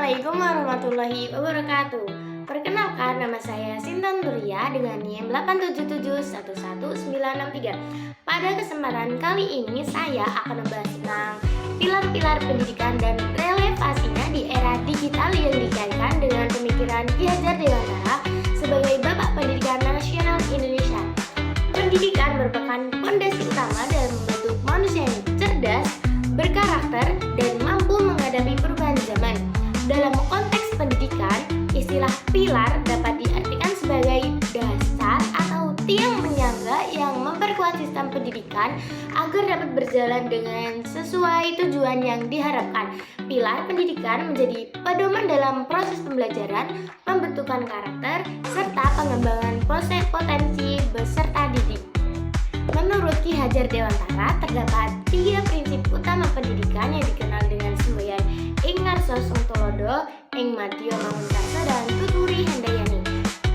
Assalamualaikum warahmatullahi wabarakatuh. Perkenalkan, nama saya Sintan Turia dengan NIM 877111963. Pada kesempatan kali ini saya akan membahas tentang pilar-pilar pendidikan dan relevansinya di era digital yang dikaitkan dengan pemikiran Ki Hajar Dewantara sebagai Bapak Pendidikan Nasional Indonesia. Pendidikan merupakan fondasi utama dalam membentuk manusia yang cerdas, berkarakter, dan mampu menghadapi perubahan zaman. Dalam konteks pendidikan, istilah pilar dapat diartikan sebagai dasar atau tiang penyangga yang memperkuat sistem pendidikan agar dapat berjalan dengan sesuai tujuan yang diharapkan. Pilar pendidikan menjadi pedoman dalam proses pembelajaran, pembentukan karakter, serta pengembangan proses potensi peserta didik. Menurut Ki Hajar Dewantara, terdapat 3 prinsip utama pendidikan yang dikenal dengan semboyan Ing Ngarso Sungtulodo, Ing Madya Mangunkarso, dan Tuturi Handayani.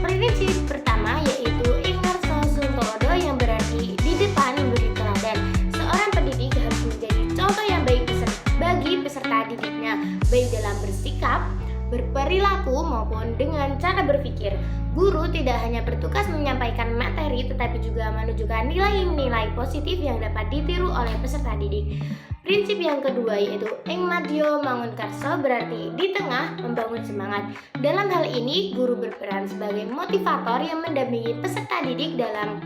Prinsip pertama yaitu Ing Ngarso Sungtulodo yang berarti di depan memberi teladan. Seorang pendidik harus menjadi contoh yang baik bagi peserta didiknya, baik dalam bersikap, berperilaku maupun dengan cara berpikir. Guru tidak hanya bertugas menyampaikan materi tetapi juga menunjukkan nilai-nilai positif yang dapat ditiru oleh peserta didik. Prinsip yang kedua yaitu Ing Madya Mangunkarso berarti di tengah membangun semangat. Dalam hal ini guru berperan sebagai motivator yang mendampingi peserta didik dalam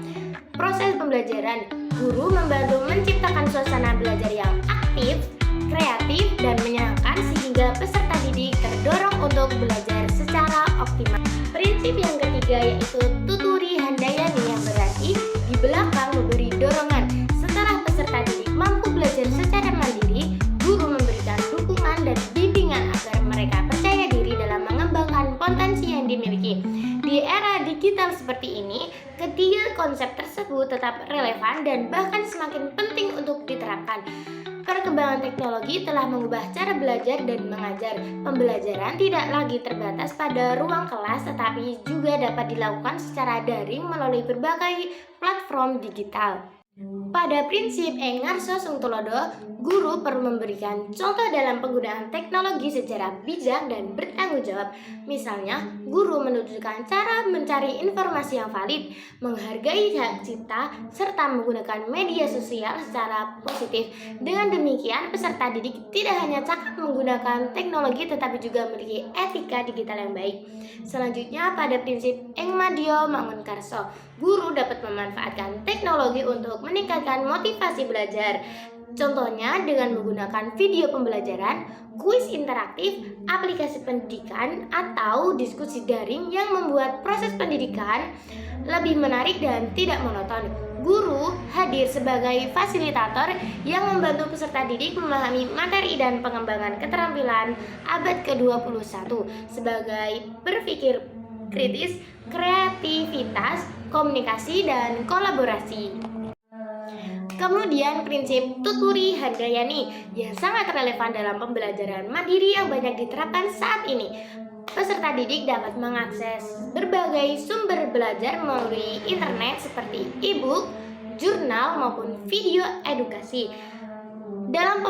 proses pembelajaran. Guru membantu menciptakan suasana belajar yang aktif, kreatif, dan menyenangkan sehingga peserta didik terdorong untuk belajar secara optimal. Prinsip yang ketiga yaitu Tuturi Handayani yang berarti di belakang memberi dorongan. Setelah peserta didik mampu belajar secara mandiri, guru memberikan dukungan dan bimbingan agar mereka percaya diri dalam mengembangkan potensi yang dimiliki. Di era digital seperti ini, ketiga konsep tersebut tetap relevan dan bahkan semakin penting untuk diterapkan. Perkembangan teknologi telah mengubah cara belajar dan mengajar. Pembelajaran tidak lagi terbatas pada ruang kelas tetapi juga dapat dilakukan secara daring melalui berbagai platform digital. Pada prinsip Ing Ngarso Sungtulodo, guru perlu memberikan contoh dalam penggunaan teknologi secara bijak dan bertanggung jawab. Misalnya, guru menunjukkan cara mencari informasi yang valid, menghargai hak cipta, serta menggunakan media sosial secara positif. Dengan demikian, peserta didik tidak hanya cakap menggunakan teknologi tetapi juga memiliki etika digital yang baik. Selanjutnya, pada prinsip Ing Madya Mangunkarso, guru dapat memanfaatkan teknologi untuk meningkatkan motivasi belajar. Contohnya dengan menggunakan video pembelajaran, kuis interaktif, aplikasi pendidikan, atau diskusi daring yang membuat proses pendidikan lebih menarik dan tidak monoton. Guru hadir sebagai fasilitator yang membantu peserta didik memahami materi dan pengembangan keterampilan abad ke-21 sebagai berpikir kritis, kreativitas, komunikasi, dan kolaborasi. Kemudian prinsip Tuturi Handayani yang sangat relevan dalam pembelajaran mandiri yang banyak diterapkan saat ini. Peserta didik dapat mengakses berbagai sumber belajar melalui internet seperti e-book, jurnal, maupun video edukasi. Dalam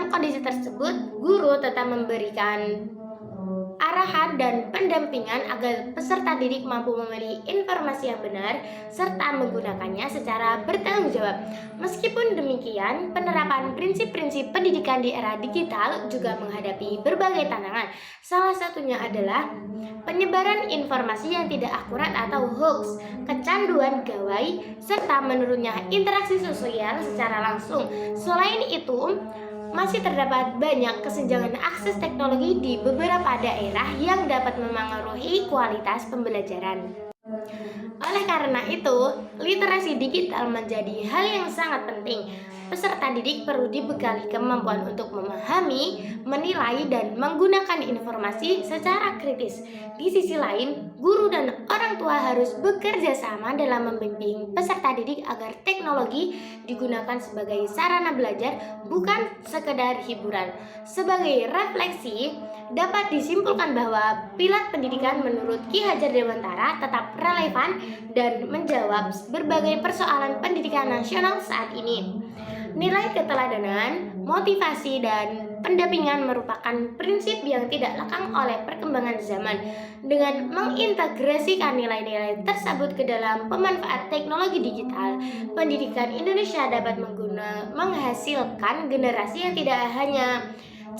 kondisi tersebut, guru tetap memberikan arahan dan pendampingan agar peserta didik mampu memilih informasi yang benar serta menggunakannya secara bertanggung jawab. Meskipun demikian, penerapan prinsip-prinsip pendidikan di era digital juga menghadapi berbagai tantangan. Salah satunya adalah penyebaran informasi yang tidak akurat atau hoax, kecanduan gawai, serta menurunnya interaksi sosial secara langsung. Selain itu, masih terdapat banyak kesenjangan akses teknologi di beberapa daerah yang dapat memengaruhi kualitas pembelajaran. Oleh karena itu, literasi digital menjadi hal yang sangat penting. Peserta didik perlu dibekali kemampuan untuk memahami, menilai, dan menggunakan informasi secara kritis. Di sisi lain, guru dan orang tua harus bekerja sama dalam membimbing peserta didik agar teknologi digunakan sebagai sarana belajar, bukan sekedar hiburan. Sebagai refleksi, dapat disimpulkan bahwa pilar pendidikan menurut Ki Hajar Dewantara tetap relevan dan menjawab berbagai persoalan pendidikan nasional saat ini. Nilai keteladanan, motivasi, dan pendampingan merupakan prinsip yang tidak lekang oleh perkembangan zaman. Dengan mengintegrasikan nilai-nilai tersebut ke dalam pemanfaat teknologi digital, pendidikan Indonesia dapat menghasilkan generasi yang tidak hanya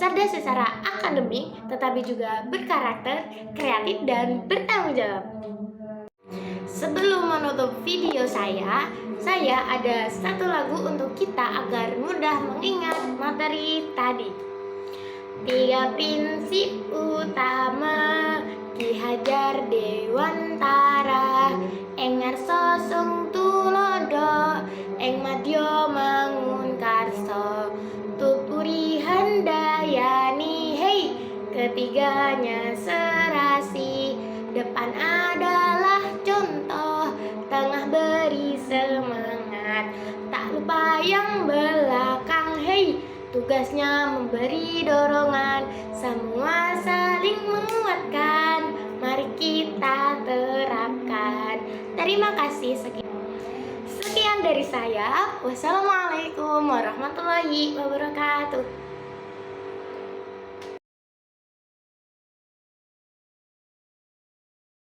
cerdas secara akademik, tetapi juga berkarakter, kreatif, dan bertanggung jawab. Sebelum menutup video saya ada satu lagu untuk kita agar mudah mengingat materi tadi. 3 prinsip utama Ki Hajar Dewantara, Engar Sosong Tulodo, Eng Madyo Mangun Karso, Tuturi Handayani, hei, ketiganya serasi. Depan adalah contoh, tengah beri semangat, tak lupa yang belakang, hei, tugasnya memberi dorongan, semua saling menguatkan, mari kita terapkan. Terima kasih, sekian dari saya. Wassalamualaikum warahmatullahi wabarakatuh.